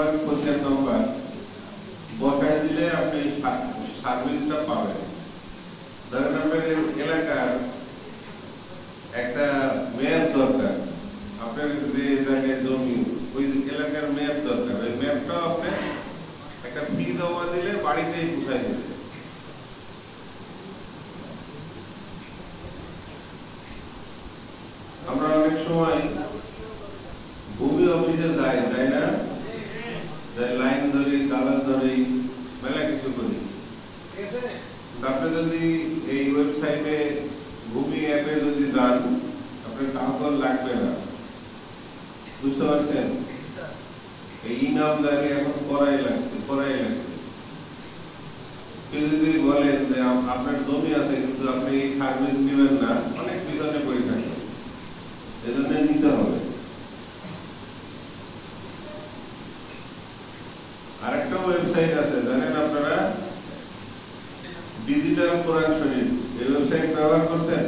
Number, কোচের number বসায় দিলে আপনি সার্ভিসটা পাবেন। ধরেন আপনার এলাকার একটা মেয়র দরকার, আপনার যে জায়গায় জমি ওই এলাকার মেয়র দরকার, ওই ম্যাপটাও আপনি একটা ফি জমা দিলে বাড়িতেই পৌঁছায় দিবে। আমরা অনেক সময় ভূমি অফিসে যাই না, লাইন ধরি, কাগজ ধরি, মেলা কিছু করি। আপনি যদি এই ওয়েবসাইটে ভূমি অ্যাপে যদি যান, আপনার কাগজ লাগবে না, বুঝতে পারছেন? এই ইনামদারি এখন করাই লাগছে। কেউ যদি বলেন যে আপনার জমি আছে কিন্তু আপনি এই সার্ভিস নেবেন না, অনেক পিছনে পড়ে থাকবে, এজন্য নিতে হবে। আরেকটা ওয়েবসাইট আছে জানেন আপনারা, ডিজিটাল কোরআন শরীফ। এই ওয়েবসাইট ব্যবহার করছেন?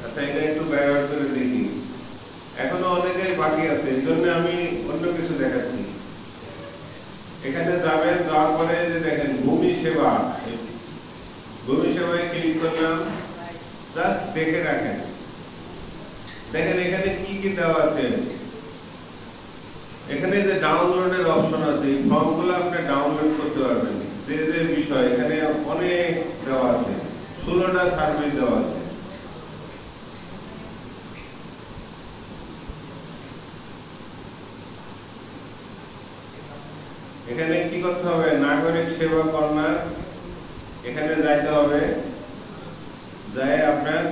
আচ্ছা, এটা একটু ব্যবহার করে দেখি। এখনো অনেকেই বাকি আছে, এই জন্য আমি অন্য কিছু দেখাচ্ছি। এখানে যাবেন, যাওয়ার পরে যে দেখেন ভূমি সেবা, ভূমি সেবায় ক্লিক করলাম, জাস্ট দেখে রাখেন। দেখেন এখানে কি কি দেওয়া আছে। এখানে যে ডাউনলোডের অপশন আছে, এই ফর্মগুলো আপনি ডাউনলোড করতে পারবেন। যে যে বিষয় এখানে অনেক দেওয়া আছে, 16টা সার্ভিস দেওয়া আছে। এখানে কি করতে হবে? নাগরিক সেবা কর্নার, এখানে যাইতে হবে। যাই আপনার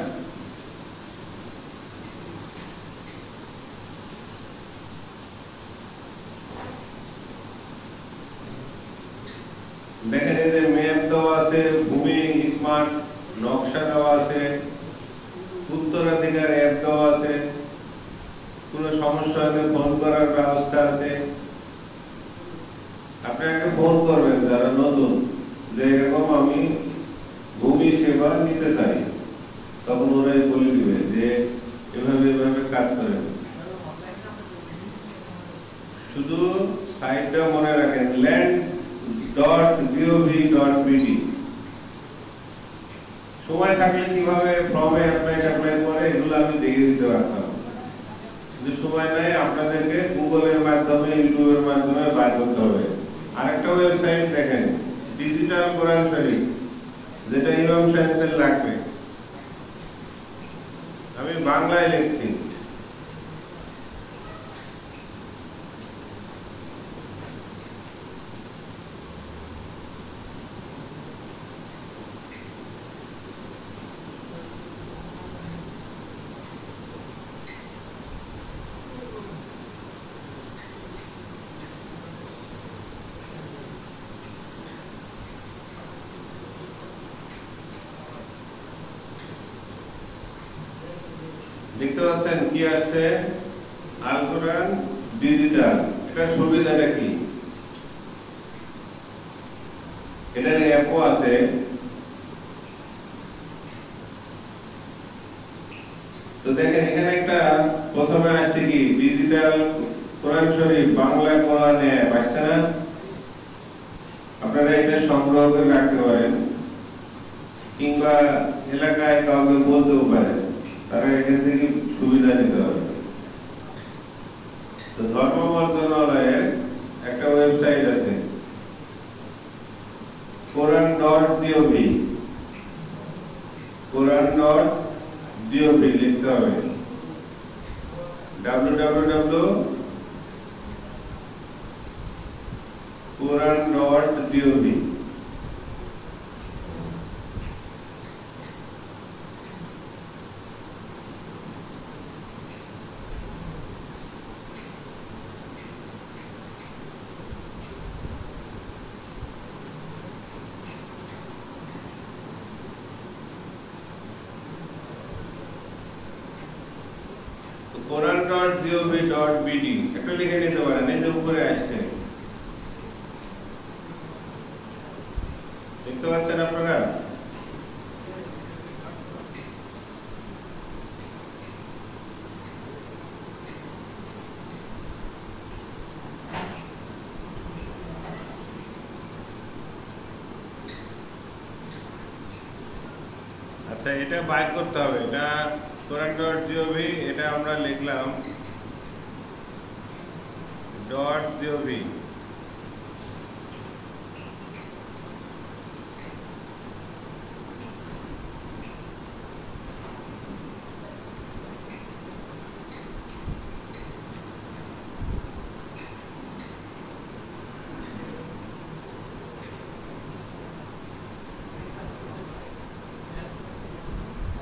দেখেন এই যে ম্যাপ দেওয়া আছে, ভূমি স্মার্ট নকশা দেওয়া আছে, উত্তরাধিকার অ্যাপ দেওয়া আছে, কোনো সমস্যা হলে ফোন করার ব্যবস্থা আছে। আপনাকে ফোন করবেন যারা নতুন, যে এরকম আমি ভূমি সেবা নিতে চাই, তখন ওরাই বলে দিবে যে এভাবে কাজ করেন। শুধু সাইটটা মনে রাখেন, land.gov.bt। সময় থাকলে কিভাবে ফর্মে অ্যাপ্লাই করে এগুলো আমি দেখিয়ে দিতে পারতাম, কিন্তু সময় নাই। আপনাদেরকে গুগলের মাধ্যমে, ইউটিউবের মাধ্যমে বার করতে হবে। আরেকটা ওয়েবসাইট দেখেন, ডিজিটাল কোরআন শরীফ, যেটা ইমাম সাহেবদের লাগবে। আমি বাংলায় লিখছি। দেখতে পাচ্ছেন কি আসছে? আল কোরআন ডিজিটাল। এটার সুবিধাটা কি? এটার অ্যাপও আছে। তো দেখেন এখানে একটা প্রথমে আসছে কি, ডিজিটাল কোরআন শরীফ বাংলা কোরআন অ্যাপ আসছে না? আপনারা এটা সংগ্রহ করে রাখতে পারেন, কিংবা এলাকায় কাউকে বলতেও পারেন, তারা এখান থেকে সুবিধা নিতে হবে। তো ধর্ম মন্ত্রণালয়ের একটা ওয়েবসাইট আছে, Quran.gov, Quran.gov লিখতে হবে, www.Quran.gov। Quran.gov.bt একটা লিখে নিতে পারেন, এই যে উপরে আসছে, দেখতে পাচ্ছেন আপনারা? আচ্ছা, এটা বাইর করতে হবে। এটা Quran.gov, এটা আমরা লিখলাম .gov।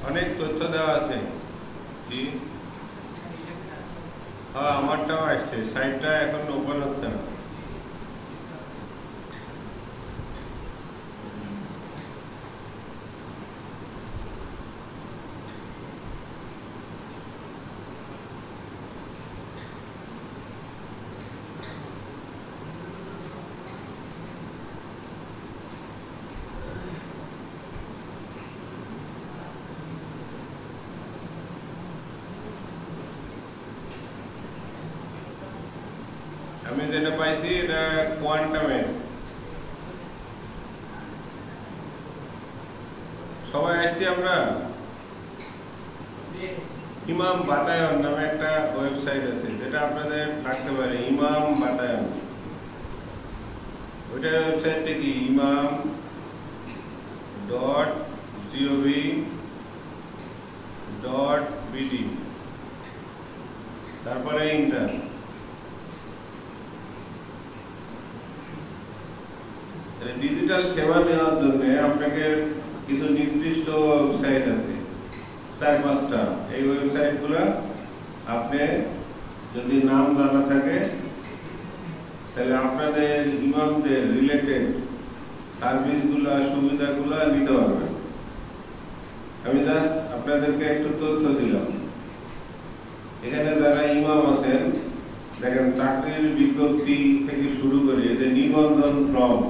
অনেক তথ্য দেওয়া আছে। কি? হ্যাঁ, আমারটাও আসছে, সাইটটা এখন ওপেন হচ্ছে না। আমি যেটা পাইছি এটা কোয়ান্টামের। সবাই আসছি আমরা। ইমাম বাতায়ন নামে একটা ওয়েবসাইট আছে, যেটা আপনাদের থাকতে পারে, ইমাম বাতায়ন। ওইটার ওয়েবসাইটটা কি? imam.gov.bd, তারপরে ইন্টার। ডিজিটাল সেবা নেওয়ার জন্য আপনাকে কিছু নির্দিষ্ট ওয়েবসাইট আছে, 4-5টা। এই ওয়েবসাইটগুলো আপনি যদি নাম জানা থাকে তাহলে আপনাদের ইমামদের রিলেটেড সার্ভিসগুলো, সুবিধাগুলো নিতে পারবেন। আমি জাস্ট আপনাদেরকে একটু তথ্য দিলাম। এখানে যারা ইমাম আছেন, দেখেন চাকরির বিজ্ঞপ্তি থেকে শুরু করে যে নিবন্ধন ফর্ম,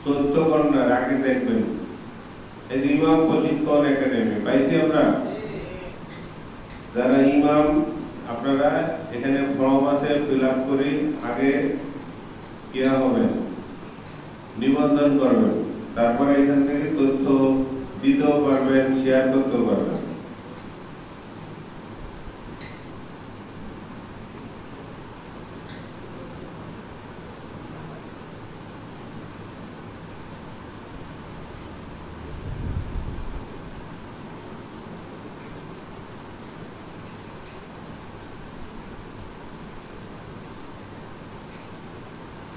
তথ্য গণনার আগে দেখবেন এই ইমাম প্রশিক্ষণ একাডেমি পাইছি আমরা। যারা ইমাম, আপনারা এখানে ফর্ম আছে, ফিল আপ করে আগে কি হবে, নিবন্ধন করবেন। তারপরে এখান থেকে তথ্য দিতেও পারবেন, শেয়ার করতেও পারবেন।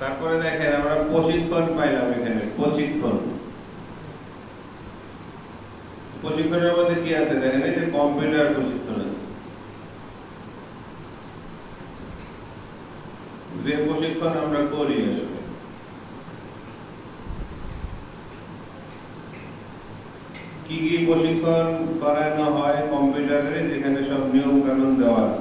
তারপরে দেখেন আমরা প্রশিক্ষণ পাইলাম। এখানে প্রশিক্ষণের মধ্যে কি আছে দেখেন, এই যে কম্পিউটার প্রশিক্ষণ আছে। যে প্রশিক্ষণ আমরা করি, আসলে কি কি প্রশিক্ষণ করানো হয় কম্পিউটারে, যেখানে সব নিয়ম কানুন দেওয়া আছে।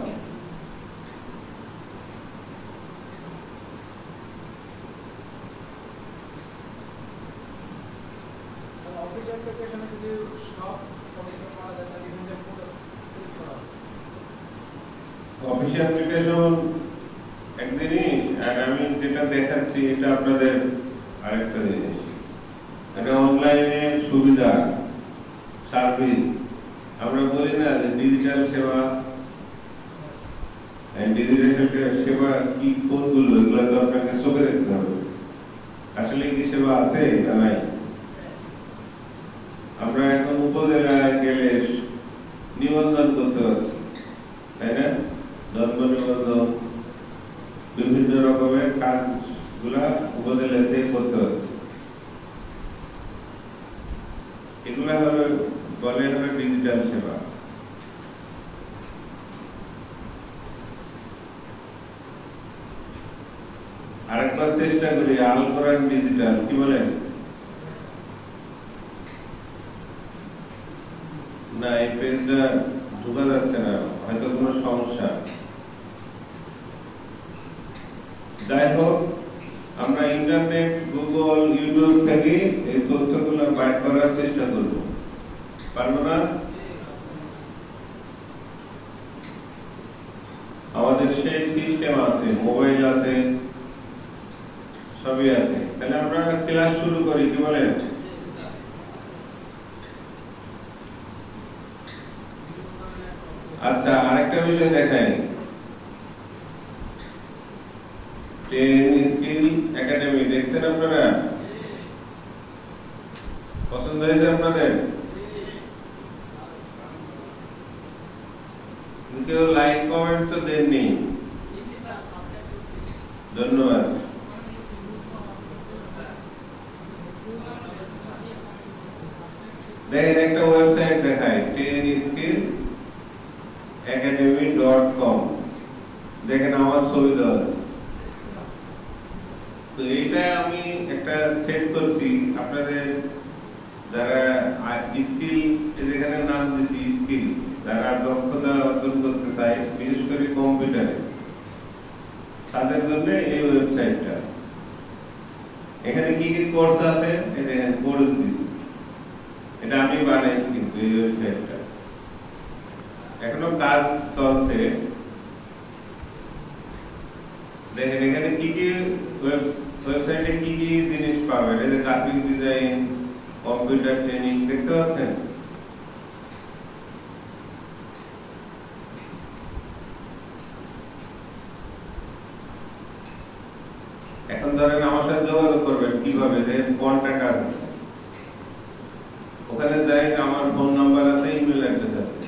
অফিস অ্যাপ্লিকেশন এক জিনিস, আর আমি যেটা দেখাচ্ছি এটা আপনাদের আরেকটা জিনিস। এটা অনলাইনে সুবিধা, সার্ভিস। আমরা বলি না যে ডিজিটাল সেবা, ডিজিটাল সেবা কি, কোনগুলো, এগুলো তো আপনাকে চোখে দেখতে হবে। আসলে কি সেবা আছে না নাই? আমরা এখন উপজেলায় গেলে নিবন্ধন করতে পারছি, তাই না? জন্ম নিবন্ধন, বিভিন্ন রকমের কাজগুলা উপজেলাতে করতে হচ্ছে। এগুলা বলে ডিজিটাল সেবা। আরেকবার চেষ্টা করি, আল কোরআন ডিজিটাল, কি বলেন? না, এই পেজটা ঢোকা যাচ্ছে না, হয়তো কোনো সমস্যা। যাই হোক, আমরা ইন্টারনেট, গুগল, ইউটিউব থেকে এই তথ্যগুলো বাইর করার চেষ্টা করব। পারবো না? আমাদের সেই সিস্টেম আছে, মোবাইল আছে, সবই আছে। তাহলে আমরা ক্লাস শুরু করি, কি বলেন? আচ্ছা, আরেকটা বিষয় দেখাই, ট্রেন স্কিল একাডেমি দেখছেন আপনারা? পছন্দ হয়েছে আপনাদের? কেউ লাইক কমেন্ট তো দেননি, ধন্যবাদ। দেখেন একটা ওয়েবসাইট দেখায় trainskillacademy.com, দেখেন আমার ছবি দেওয়া আছে। তো এইটা আমি একটা সেট করছি আপনাদের যারা স্কিল, যেখানে নাম দিয়েছি স্কিল, যারা দক্ষতা অর্জন করতে চায় বিশেষ করে কম্পিউটারে, তাদের জন্য এই ওয়েবসাইটটা। এখানে কি কি কোর্স আছে এই দেখেন, কোর্স দিয়েছি, এটা আমি বানাইছি কিন্তু এই ওয়েবসাইটটা এখনো কাজ চলছে। দেখেন এখানে কি কি ওয়েবসাইটে কি কি জিনিস পাবেন, এই যে গ্রাফিক ডিজাইন, কম্পিউটার ট্রেনিং, দেখতে পাচ্ছেন? এখন ধরেন আমার সাথে যোগাযোগ করবেন কিভাবে, যে কোনটা কাজ, ওখানে যাই আমার ফোন নাম্বার আছে, ইমেল অ্যাড্রেস আছে,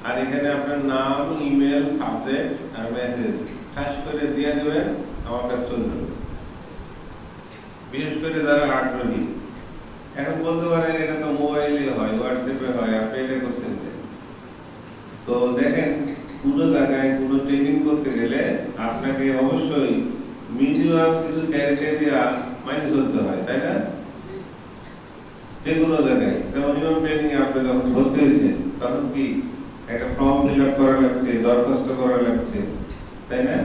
আর এখানে আপনার নাম, ইমেল, সাবজেক্ট আর মেসেজ ঠাস করে দিয়ে দেবেন, আমার কাছে চলে যাবে। বিশেষ করে যারা আগ্রহী, এখন বলতে পারেন এটা তো মোবাইলে হয়, হোয়াটসঅ্যাপে হয়, আপনি এটা করছেন। তো দেখেন পুরো জায়গায় কোনো ট্রেনিং করতে গেলে আপনাকে অবশ্যই মিনিমাম কিছু ক্রাইটেরিয়া মাইনে চলতে হয়, তাই না? যে কোনো জায়গায় যেমন মিনিমাম ট্রেনিং এ আপনি যখন ভর্তি হয়েছেন তখন কি একটা ফর্ম ফিল আপ করা লাগছে, দরখাস্ত করা লাগছে, তাই না?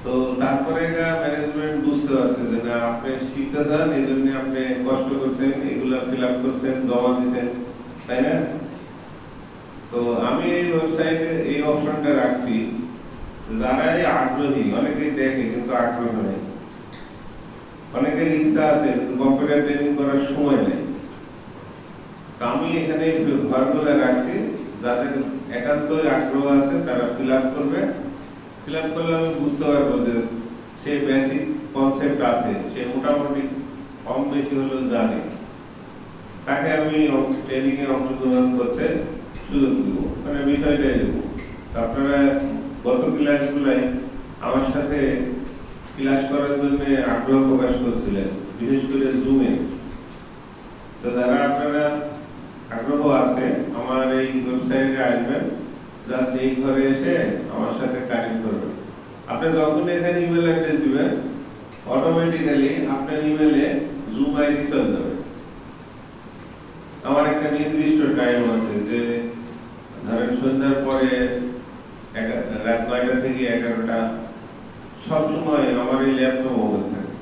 তো তারপরে ম্যানেজমেন্ট বুঝতে পারছে যে না, আপনি শিখতে চান, এই জন্য আপনি কষ্ট করছেন, এগুলা ফিল আপ করছেন, জমা দিচ্ছেন, তাই না? তো আমি এই ওয়েবসাইটে এই অপশনটা রাখছি, যারাই আগ্রহী, অনেকেই দেখে কিন্তু আগ্রহ নেই, অনেকের ইচ্ছা আছে কম্পিউটার ট্রেনিং করার সময় নেই। তো আমি এখানে ঘরগুলো রাখছি, যাদের একান্তই আগ্রহ আছে তারা ফিল আপ করবে। ফিল আপ করলে আমি বুঝতে পারবো যে সে বেসিক কনসেপ্ট আছে, সে মোটামুটি কম বেশি হলেও জানে, তাকে আমি ট্রেনিং এ অংশগ্রহণ করতে সুযোগ দেবো, মানে বিষয়টাই দেবো। আপনারা গত ক্লাসগুলাই আমার সাথে ক্লাস করার জন্য আগ্রহ প্রকাশ করছিলেন, বিশেষ করে জুমে। তো যারা আপনারা আগ্রহ আছে আমার এই ওয়েবসাইটে আসবেন, জাস্ট এই ঘরে এসে আমার সাথে কানেক্ট করবেন। আপনি যখন এখানে ইমেল অ্যাড্রেস দিবেন, অটোমেটিক্যালি আপনার ইমেলে জুম আইডি চলে যাবে। আমার একটা নির্দিষ্ট টাইম আছে, যে ধরেন সন্ধ্যার পরে রাত 9টা থেকে 11টা সবসময় আমার এই ল্যাপটপ ওপেন থাকে।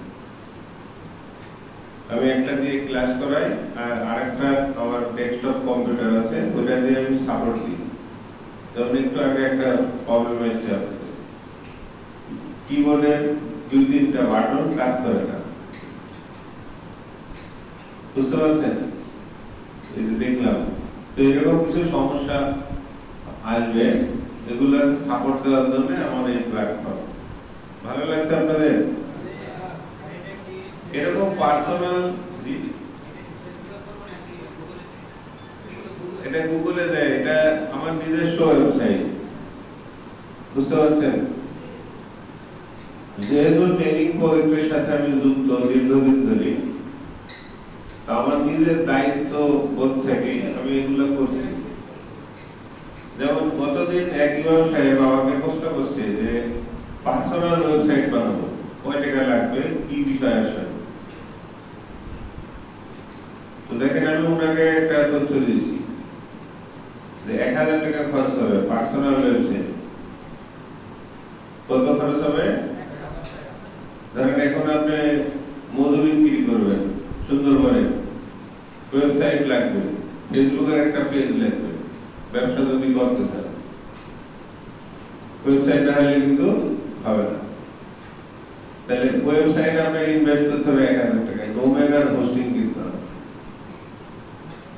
আমি একটা দিয়ে ক্লাস করাই, আর আরেকটা আমার ডেস্কটপ কম্পিউটার আছে, ওটা দিয়ে আমি সাপোর্ট দিই। যেমন একটু আগে একটা প্রবলেম এসেছে, কিবোর্ডের 2-3টা বাটন কাজ করে না, বুঝতে পারছেন? এই যে দেখলাম, তো এরকম কিছু সমস্যা আসবে, এগুলো সাপোর্ট দেওয়ার জন্য আমার এই প্ল্যাটফর্ম। ভালো লাগছে আপনাদের? এরকম পার্সোনাল, এটা গুগলে দেয়, এটা আমার নিজস্ব ওয়েবসাইট, বুঝতে পারছেন? যেহেতু ট্রেনিং প্রজেক্টের সাথে আমি যুক্ত দীর্ঘদিন ধরে, আমার নিজের দায়িত্ব বোধ থেকে আমি এগুলো করছি। যেমন গতদিন এক ইমাম সাহেব আমাকে প্রশ্ন করছে যে পার্সোনাল ওয়েবসাইট বানাবো, কয় টাকা লাগবে, কি বিষয় আসবে? তো দেখেন আমি ওনাকে একটা তথ্য দিয়েছি যে 1000 টাকা খরচ হবে পার্সোনাল ওয়েবসাইট। কত খরচ হবে? ধরেন এখন আপনি মধু বিক্রি করবেন সুন্দরবনে, ওয়েবসাইট লাগবে, ফেসবুকের একটা পেজ লাগবে, ব্যবসা যদি করতে চান, ওয়েবসাইট না হলে কিন্তু হবে না। তাহলে ওয়েবসাইটে আপনাকে ইনভেস্ট করতে হবে 1000 টাকা, ডোমেইন আর হোস্টিং কিনতে হবে,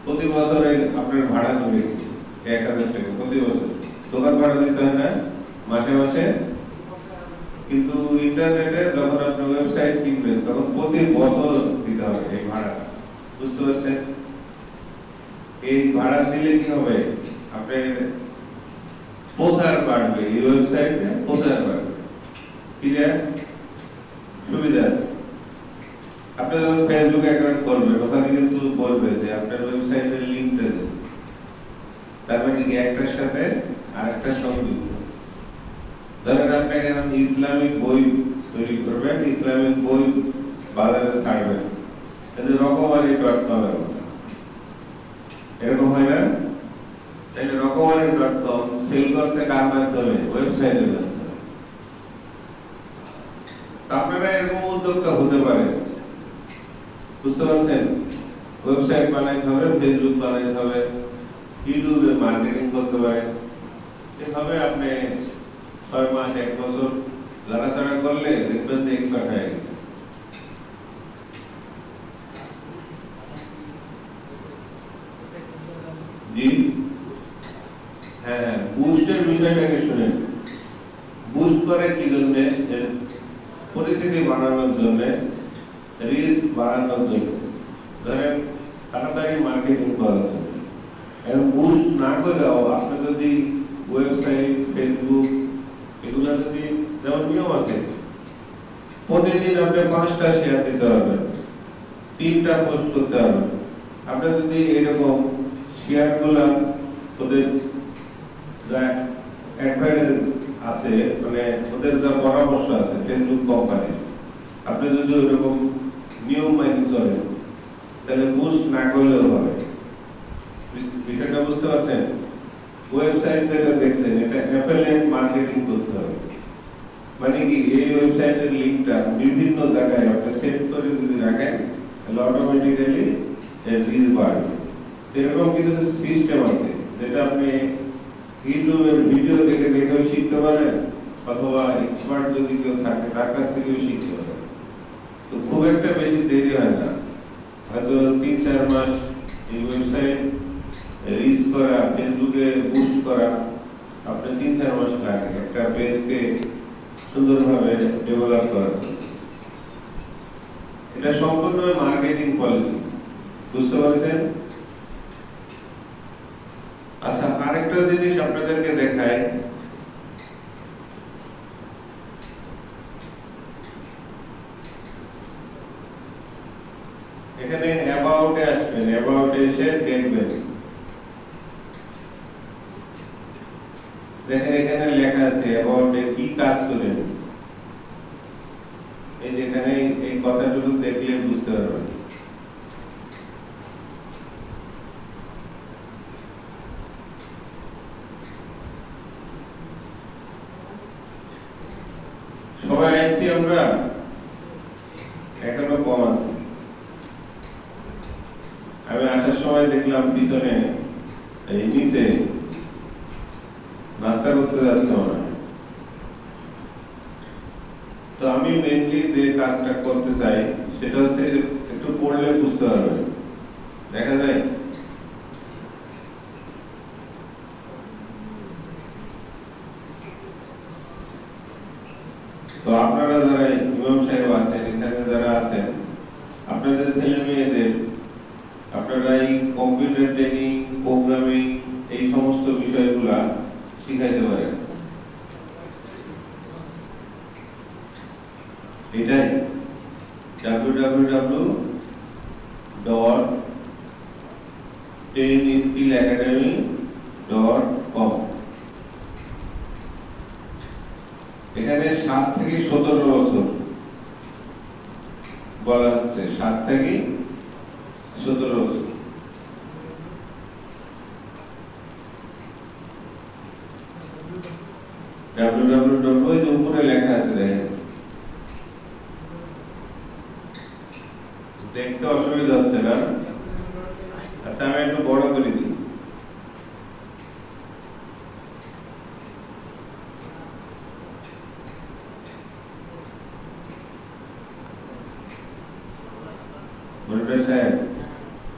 প্রতি বছরে আপনার ভাড়া নেবে 1000 টাকা প্রতি বছর। তো ভাড়া দিতে হয় না মাসে মাসে, কিন্তু ইন্টারনেটে যখন আপনি ওয়েবসাইট কিনবেন তখন প্রতি বছর দিতে হবে এই ভাড়াটা। বুঝতে পারছেন? এই ভাড়া দিলে কি হবে, আপনার প্রচার বাড়বে, এই ওয়েবসাইটে প্রচার বাড়বে। ক্লিয়ার? সুবিধা। আপনি যখন ফেসবুক অ্যাকাউন্ট করবেন ওখানে কিন্তু বলবে যে আপনার ওয়েবসাইটের লিঙ্কটা দেন, তার মানে কি একটার সাথে আরেকটা সংযুক্ত। ধরেন আপনি এখন ইসলামিক বই তৈরি করবেন, ইসলামিক বই বাজারে ছাড়বেন, রকমারি.com এরকম হয় না? তাহলে রকমারি.com সেল করছে কার মাধ্যমে? ওয়েবসাইটের মাধ্যমে। আপনারা এরকম উদ্যোক্তা হতে পারেন। বুঝতে পারছেন? ওয়েবসাইট বানাইতে হবে, ফেসবুক বানাইতে হবে, ইউটিউবে মার্কেটিং করতে পারেন। এভাবে আপনি 6 মাস 1 বছর লাড়াচাড়া করলে দেখবেন যে এক্সপার্ট হয়ে গেছে। জি হ্যাঁ, বুস্টের বিষয়টাকে শুনেন। বুস্ট করে কি জন্য? পরিস্থিতি বাড়ানোর জন্য, রিস্ক বাড়ানোর জন্য, ধরেন তাড়াতাড়ি মার্কেটিং করার জন্য। এখন বুস্ট না করেও আপনি যদি ওয়েবসাইট, ফেসবুক এগুলো যদি, যেমন নিয়ম আছে প্রতিদিন আপনি 5টা শেয়ার দিতে হবে, 3টা পোস্ট করতে হবে। আপনি যদি এরকম শেয়ারগুলা ওদের যা অ্যাডভাইস আছে, মানে ওদের যা পরামর্শ আছে ফেসবুক কোম্পানির, আপনি যদি ওইরকম নিয়ম মেনে চলেন তাহলে বুস্ট না করলেও হবে। বিষয়টা বুঝতে পারছেন? ওয়েবসাইট যেটা দেখছেন এটা অ্যাফিলিয়েট মার্কেটিং করতে হবে। মানে কি এই ওয়েবসাইটের লিংকটা বিভিন্ন জায়গায় আপনি সেট করে যদি রাখেন তাহলে অটোমেটিক্যালি এর রিচ বাড়বে। এরকম কিছু সিস্টেম আছে যেটা আপনি ইউটিউবের ভিডিও দেখে দেখেও শিখতে পারেন, অথবা এক্সপার্ট যদি কেউ থাকে তার কাছ থেকেও শিখতে পারেন। তো খুব একটা বেশি দেরি হয় না, হয়তো 3-4 মাস এই ওয়েবসাইট রিচ করা, ফেসবুকে বুস্ট করা আপনি 3-4 মাস লাগে একটা পেজকে সুন্দরভাবে ডেভেলপ করার জন্য। এটা সম্পূর্ণ মার্কেটিং পলিসি। বুঝতে পারছেন? আচ্ছা, আরেকটা জিনিস আপনাদেরকে দেখায়। এখানে অ্যাবাউটে আসবেন, অ্যাবাউটে এসে দেখবেন, দেখেন এখানে লেখা আছে অ্যাবাউটে কি কাজ করেন। এই যেখানে এই কথাটুকু দেখলে বুঝতে পারবেন। সবাই আসছি আমরা, এখনো কম আছে। আমি আসার সময় দেখলাম পিছনে এই নিচে নাস্তা করতে যাচ্ছে মনে হয়। তো আমি মেইনলি যে কাজটা করতে চাই সেটা হচ্ছে একটু পড়লে বুঝতে পারবেন। দেখা যায় তো আপনারা যারা ইমাম সাহেব আছেন, এখানে যারা আছেন, আপনাদের ছেলে মেয়েদের আপনারা এই কম্পিউটার ট্রেনিং, প্রোগ্রামিং এই সমস্ত বিষয়গুলা শিখাইতে পারেন। এটাই www.10skillacademy.com। এখানে 7 থেকে 17 বছর বলা হচ্ছে, 7 থেকে 17 বছর। www উপরে লেখা আছে, দেখেন। দেখতে অসুবিধা হচ্ছে না? আচ্ছা, আমি একটু বড় করে দিই।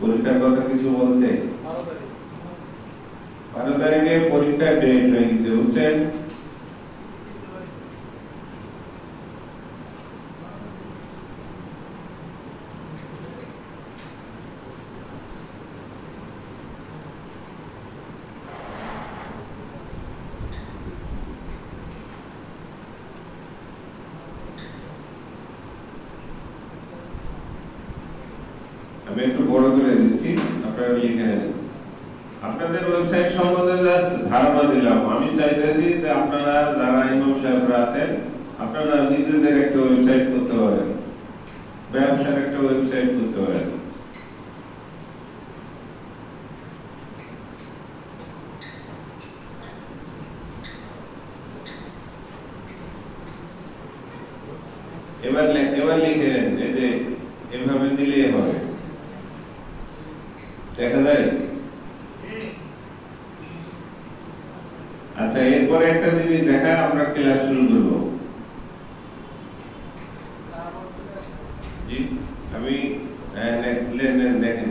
পরীক্ষার কথা কিছু বলছে? 12 তারিখে পরীক্ষার ডেট হয়ে গেছে, বুঝছেন? বুঝছেন? আমি একটু বড় করে দিচ্ছি, আপনারা লিখে নেন। আপনাদের ওয়েবসাইট সম্বন্ধে জাস্ট ধারণা দিলাম। আমি চাইতেছি যে আপনারা যারা ইমাম সাহেবরা আছেন, আপনারা নিজেদের একটা ওয়েবসাইট করতে পারেন, ব্যবসার একটা ওয়েবসাইট করতে পারেন। এবার লিখে নেন, এই যে এভাবে দিলে হবে, দেখা যায়। আচ্ছা, এরপরে একটা জিনিস দেখা, আমরা ক্লাস শুরু করবো। জি, আমি দেখেন,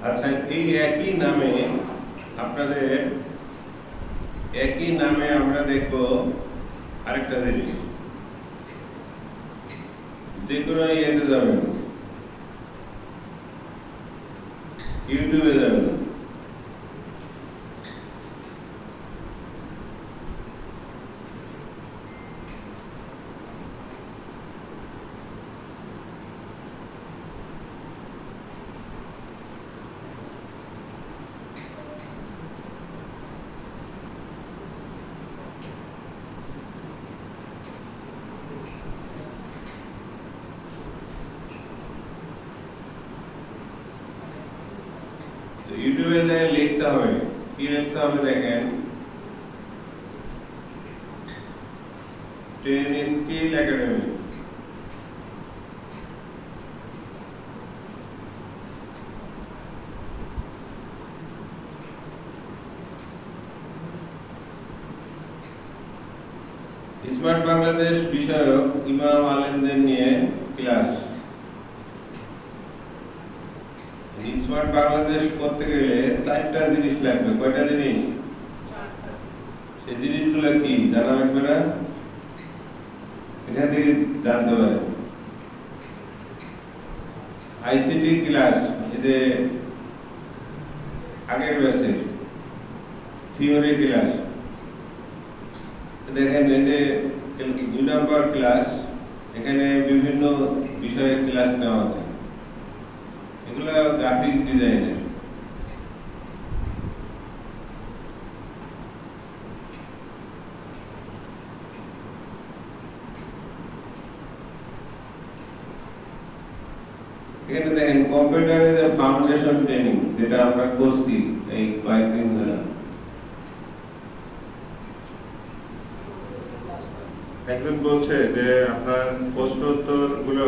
আচ্ছা, এই একই নামে আপনাদের একই নামে আমরা দেখবো আরেকটা জিনিস। যে কোনো ইয়েতে যাবেন, ইউটিউবে যাবেন, ইউটিউবে যায় লিখতে হবে। কি লিখতে হবে দেখেন, training skill academy. Smart Bangladesh বিষয়ক ইমাম আলেমদের নিয়ে ক্লাস। স্মার্ট বাংলাদেশ করতে গেলে 4টা জিনিস লাগবে। কয়টা জিনিস? সেই জিনিসগুলো কি জানা লাগবে না? এখান থেকে জানতে পারেন। আইসিটি ক্লাস, এই যে আগের ব্যাচের থিওরি ক্লাস, দেখেন এই যে 2 নম্বর ক্লাস, এখানে বিভিন্ন বিষয়ের ক্লাস নেওয়া আছে। এগুলো গ্রাফিক ডিজাইনের। এখানে দেখেন কম্পিউটারের যে ফাউন্ডেশন ট্রেনিং, যেটা আমরা করছি এই কয়েকদিন ধরে। একজন বলছে যে আপনার প্রশ্ন উত্তর গুলো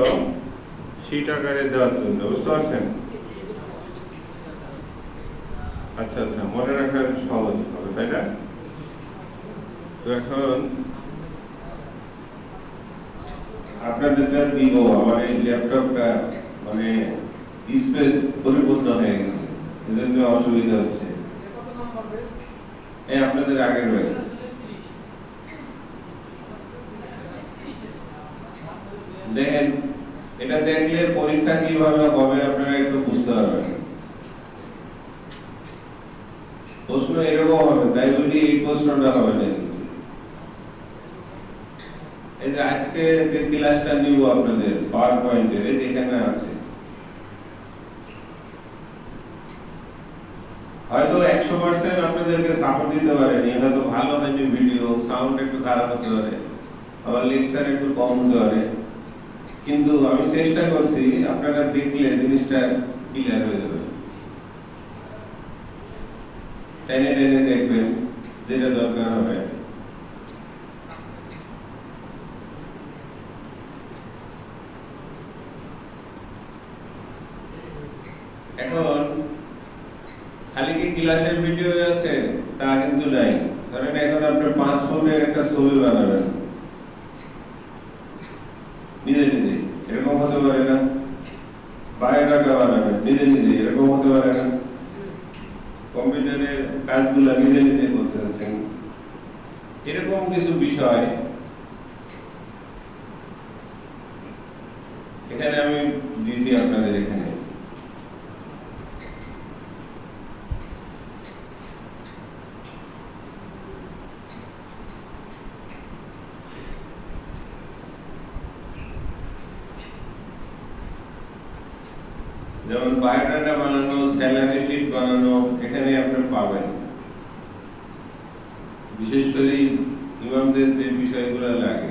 শীট আকারে দেওয়ার জন্য, বুঝতে পারছেন? আচ্ছা আচ্ছা, মনে রাখার সহজ হবে, তাই না? তো এখন আপনাদেরটা দিব। আমার এই ল্যাপটপটা মানে স্পেস পরিপূর্ণ হয়ে গেছে, এজন্য অসুবিধা হচ্ছে। এই আপনাদের আগের ব্যাচ। দেখেন, এটা দেখলে পরীক্ষা কিভাবে হবে আপনারা একটু বুঝতে পারবেন। প্রশ্ন এরকম হবে, তাই বলি এই প্রশ্নটা হবে না। এই যে আজকে যে ক্লাসটা নিব আপনাদের পাওয়ার পয়েন্টের, এই যেখানে আছে, হয়তো 100% আপনাদেরকে সাপোর্ট দিতে পারেনি, হয়তো ভালো হয়নি ভিডিও, সাউন্ড একটু খারাপ হতে পারে, আবার লেকচার একটু কম হতে পারে, কিন্তু আমি চেষ্টা করছি আপনারা দেখলে জিনিসটা ক্লিয়ার হয়ে যাবে। টেনে টেনে দেখবেন যেটা দরকার হবে। এখন খালি কি ক্লাসের ভিডিও আছে তা কিন্তু নাই। ধরেন এখন আপনি পাসপোর্টের একটা ছবি বানাবেন নিজে নিজে, এরকম হতে পারে না? বায়োডাটা বানাবেন নিজে নিজে, এরকম হতে পারে না? কম্পিউটারের কাজগুলো নিজে নিজে করতে হচ্ছেন। এরকম কিছু বিষয় এখানে আমি দিছি আপনাদের এখানে। যেমন বায়োডাটা বানানো, স্যালারি শিট বানানো, এখানে আপনি পাবেন। বিশেষ করে ইমামদের যে বিষয়গুলো লাগে,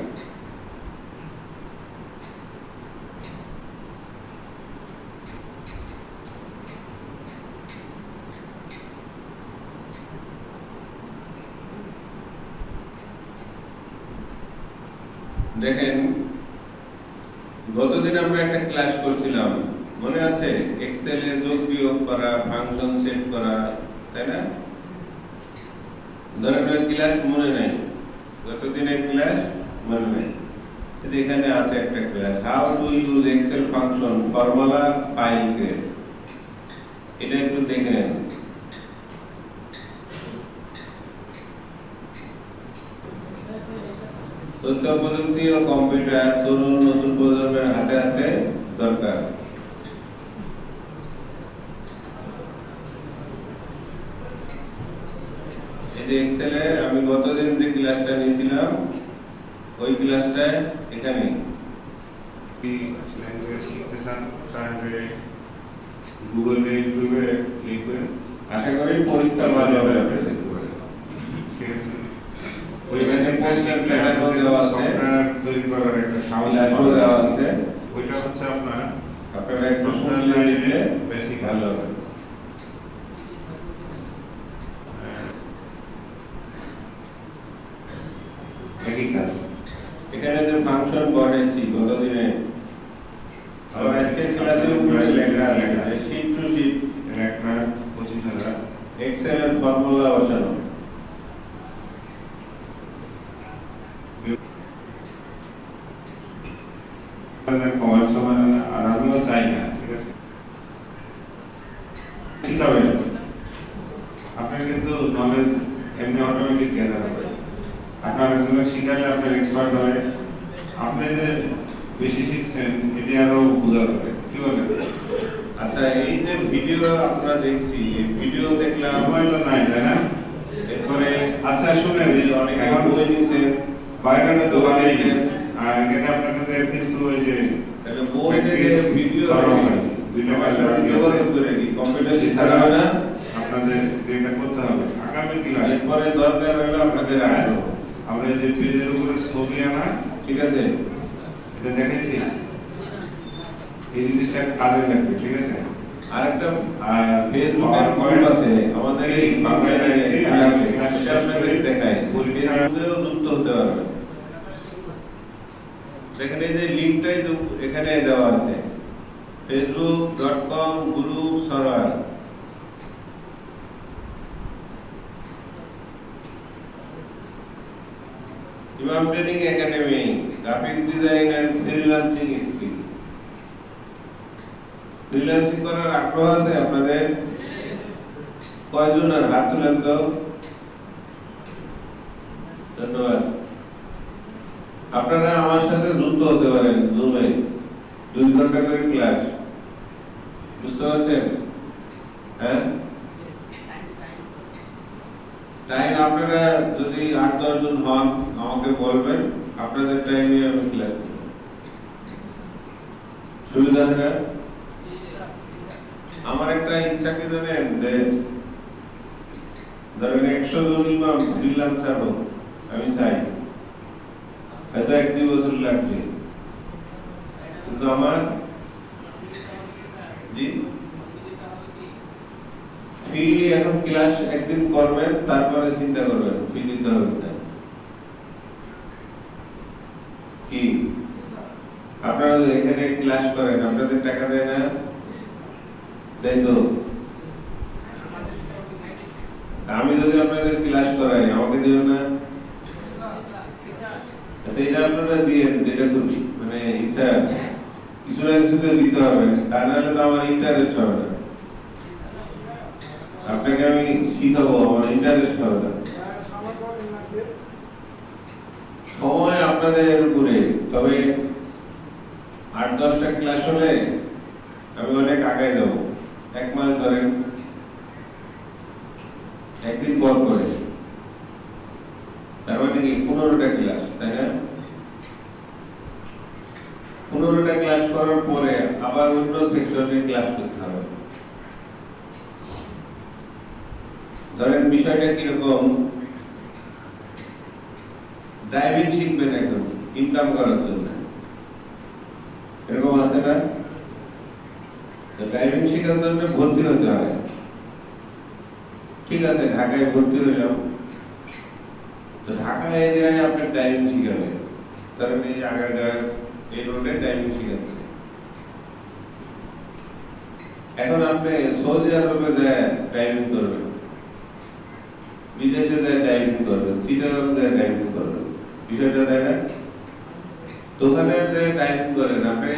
দেখেন গতদিন আমরা একটা ক্লাস করছিলাম, মনে আছে? এক্সেলে যোগ বিয়োগ করা, ফাংশন সেট করা, তাই না? ধরেন ওই ক্লাস মনে নাই, গতদিনের ক্লাস মনে নাই, এখানে আছে একটা class, how to use Excel function formula file create. এটা একটু দেখে নেন। তথ্য প্রযুক্তি ও কম্পিউটার তরুণ নতুন প্রজন্মের হাতে হাতে দরকার। এই যে এক্সেলে আমি গতদিন যে ক্লাসটা নিয়েছিলাম ওই ক্লাসটায় এখানে ল্যাঙ্গুয়েজ শিখতে চান তাহলে গুগলে ইউটিউবে লিখবেন, আশা করি পরীক্ষা ভালো হবে। দেখতে পারেন। ঠিক আছে, ওই বেসিক কোশ্চেন প্যাটার্ন দেওয়া আছে, সফটওয়্যার তৈরি করার একটা সাউন্ড দেওয়া আছে। ওইটা হচ্ছে আপনারা একটু শুনলে দিলে বেসিক ভালো হবে। একই কাজ। এখানে যে ফাংশন বলেছি গতদিনে, আবার আজকে ক্লাসের উপরে লেখা আছে শীট টু শীট একটা 25,000 এক্সেল এর ফর্মুলা বসানো। কমান্ড সমান আর আমিও চাই না, ঠিক আছে? ঠিক হবে, আপনার কিন্তু নলেজ এমনি অটোমেটিক গেদার হবে। আপনার একজন শিখালে আপনার এক্সপার্ট হবে, আপনি যে বেশি শিখছেন এটি আরো বোঝা যাবে। কি বলে? আচ্ছা, এই যে ভিডিও আপনারা দেখছি, এই ভিডিও দেখলাম সময় তো নাই, তাই না? এরপরে আচ্ছা শুনেন, অনেক এখন বই নিছে, বায়োডাটা তো বানাইলে আর এখানে আপনার কাছে কিন্তু ওই যে তাহলে বই থেকে ভিডিও দুইটা যোগাযোগ করে কি কম্পিউটার শিখানো হয় না? আপনাদের যেটা করতে হবে আগামী ক্লাস এরপরে দরকার হলে আপনাদের আসবো। আমরা যে পেজের উপরে ছবি আনা, ঠিক আছে? এটা দেখেছি, এই জিনিসটা কাজে লাগবে, ঠিক আছে? আরেকটা ফেসবুকের গ্রুপ আছে আমাদের এই বাংলায়, সেটা আপনাদের দেখায়, ফেসবুকেও যুক্ত হতে পারবে। দেখেন এই যে লিঙ্কটাই এখানে দেওয়া আছে, facebook.com group server. Imam training academy, graphic design and freelancing skill. Freelancing করার আগ্রহ আছে আপনাদের? কয়জন? আর হাত তুলেন তো। ধন্যবাদ। আপনারা আমার সাথে যুক্ত হতে পারেন জুমে, 2 ঘন্টা করে ক্লাস। বুঝতে পারছেন? হ্যাঁ, টাইম আপনারা যদি 8-10 জন হন আমাকে বলবেন, আপনাদের টাইমে আমি ক্লাস করব। সুবিধা আছে? আমার একটা ইচ্ছা কি জানেন, যে ধরেন 100 জন ইমাম ফ্রিল্যান্সার হোক, আমি চাই। হয়তো 1-2 বছর লাগছে, কিন্তু আমার ফি এখন ক্লাস একদিন করবেন, তারপরে চিন্তা করবেন ফি দিতে হবে না কি। আপনারা এখানে ক্লাস করেন, আপনাদের টাকা দেয় না? দেয় তো। আমি যদি আপনাদের ক্লাস করাই, আমাকে দিও না? সেইটা আপনারা দিয়ে যেটা করি, মানে ইচ্ছা কিছু না কিছু দিতে হবে, তা নাহলে তো আমার ইন্টারেস্ট হবে না। আপনাকে আমি শিখাবো, আমার ইন্টারেস্ট হবে না। সময় আপনাদের উপরে, তবে 8-10টা ক্লাস হলে আমি অনেক আগায় যাব। 1 মাস ধরেন, একদিন পর করে, তার মানে কি 15টা ক্লাস, তাই না? 15টা ক্লাস করার পরে আবার অন্য সেকশনে ক্লাস করতে হবে। ধরেন বিষয়টা কিরকম, ড্রাইভিং শিখবেন এখন ইনকাম করার জন্য, এরকম আছে না? ড্রাইভিং শেখার জন্য ভর্তি হতে হয়। ঠিক আছে, ঢাকায় ভর্তি হইলাম, তো ঢাকা এরিয়ায় আপনি ড্রাইভিং শিখাবেন, ধরেন এই আগারগাঁও এই রোডে ড্রাইভিং শিখাচ্ছে। এখন আপনি সৌদি আরবে যায় ড্রাইভিং করবেন, বিদেশে যায় ড্রাইভিং করবেন, চিটাগং যায় ড্রাইভিং করবেন, বিষয়টা তাই না? দোকানে যায় ড্রাইভিং করেন, আপনি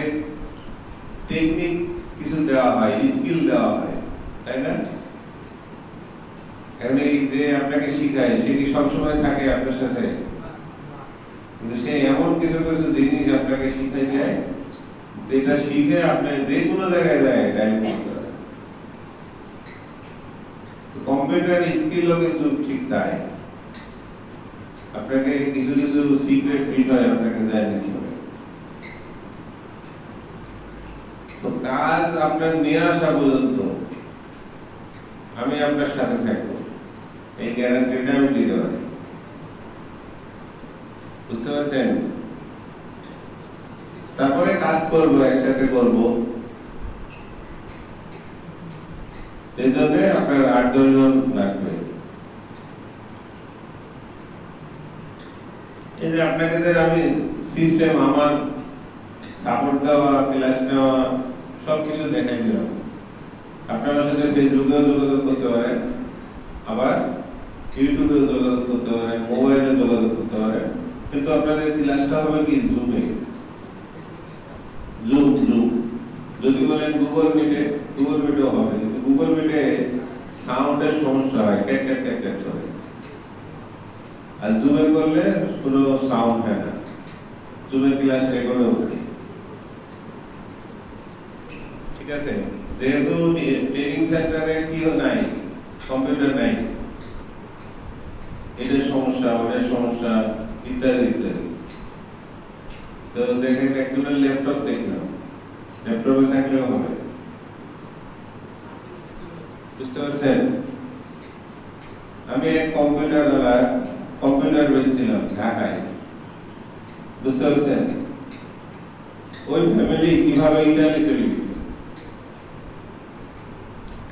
টেকনিক কিছু দেওয়া হয়, স্কিল দেওয়া হয়, তাই না? এখন এই যে আপনাকে শিখায়, সে কি সবসময় থাকে আপনার সাথে? কিন্তু সে এমন কিছু কিছু জিনিস আপনাকে শিখাই যায়, যেটা শিখে আপনি যে কোনো জায়গায় যায় ড্রাইভিং করতে পারেন। কম্পিউটার স্কিলও কিন্তু ঠিক তাই, আপনাকে কিছু কিছু সিক্রেট বিষয় আপনাকে জানিয়ে হবে। তো কাজ আপনার নিয়ে আসা পর্যন্ত আমি আপনার সাথে থাকবো, এই গ্যারান্টিটা আমি দিতে পারি। বুঝতে পারছেন? তারপরে কাজ করব, একসাথে করব, এই জন্য আপনার 8-10 জন লাগবে। এই যে আপনাকে আমি সিস্টেম, আমার সাপোর্ট দেওয়া, ক্লাস নেওয়া, সবকিছু দেখাই দিলাম। আপনার সাথে ফেসবুকেও যোগাযোগ করতে পারেন, আবার ইউটিউবেও যোগাযোগ করতে পারেন, মোবাইলে যোগাযোগ করতে পারেন। কিন্তু আপনাদের ক্লাসটা হবে কি জুমে, জুম। যদি বলেন গুগল মিটে, গুগল মিটেও হবে, কিন্তু গুগল মিটে সাউন্ডের সমস্যা হয়, ক্যাট ক্যাট ক্যাট ক্যাট করে। আর জুমে করলে কোনো সাউন্ড হয় না, জুমে ক্লাস রেকর্ড হবে। ঠিক আছে? যেহেতু ট্রেনিং সেন্টারে কিও নাই, কম্পিউটার নাই, এটার সমস্যা, ওটার সমস্যা, ইত্যাদি ইত্যাদি। তো দেখেন একজনের ল্যাপটপ দেখলাম, ল্যাপটপে থাকলেও হবে। বুঝতে পারছেন? আমি এক কম্পিউটার বেচছিলাম ঢাকায়। বুঝতে পারছেন? ওই ফ্যামিলি কিভাবে ইটালি চলে গেছে।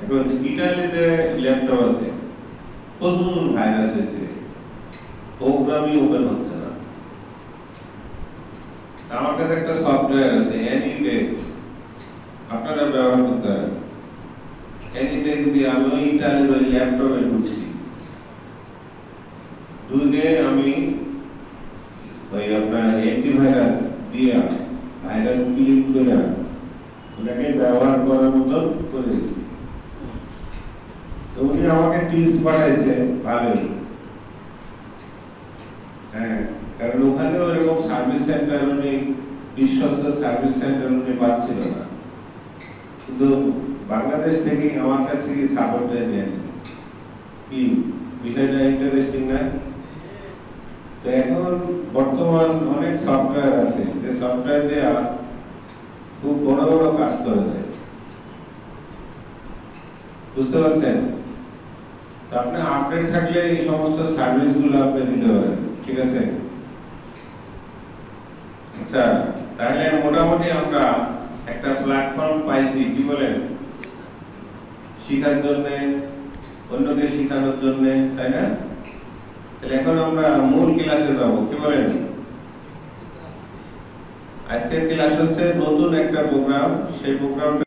এখন ইটালিতে ল্যাপটপ আছে, প্রচুর ভাইরাস হয়েছে, প্রোগ্রামই ওপেন হচ্ছে না। আমার কাছে একটা সফটওয়্যার আছে, অ্যানিডেক্স, আপনারা ব্যবহার করতে পারেন। অ্যানিডেক্স দিয়ে আমি ইটালির ওই ল্যাপটপে ঢুকছি, ঢুকে আমি ওই আপনার অ্যান্টিভাইরাস দিয়ে ভাইরাস ক্লিন করে ওটাকে ব্যবহার করার মতো করে দিয়েছি। তো উনি আমাকে টিপস পাঠাইছে ভালোই, হ্যাঁ, কারণ ওখানে ওরকম সার্ভিস সেন্টার, উনি বিশ্বস্ত সার্ভিস সেন্টার উনি পাচ্ছিল না, কিন্তু বাংলাদেশ থেকে আমার কাছ থেকে সাপোর্টটা নিয়ে নিচ্ছে। কি বিষয়টা ইন্টারেস্টিং না? তো এখন বর্তমান অনেক সফটওয়্যার আছে, যে সফটওয়্যার দিয়ে খুব বড় বড় কাজ করা যায়। বুঝতে পারছেন? তো আপনি আপডেট থাকলে এই সমস্ত সার্ভিসগুলো আপনি দিতে পারেন। ঠিক আছে? আচ্ছা, তাহলে মোটামুটি আমরা একটা প্ল্যাটফর্ম পাইছি, কি বলেন, শিখার জন্য, অন্যকে শেখানোর জন্য, তাই না? তাহলে এখন আমরা মূল ক্লাসে যাব, কি বলেন? আজকের ক্লাস হচ্ছে নতুন একটা প্রোগ্রাম, সেই প্রোগ্রামটা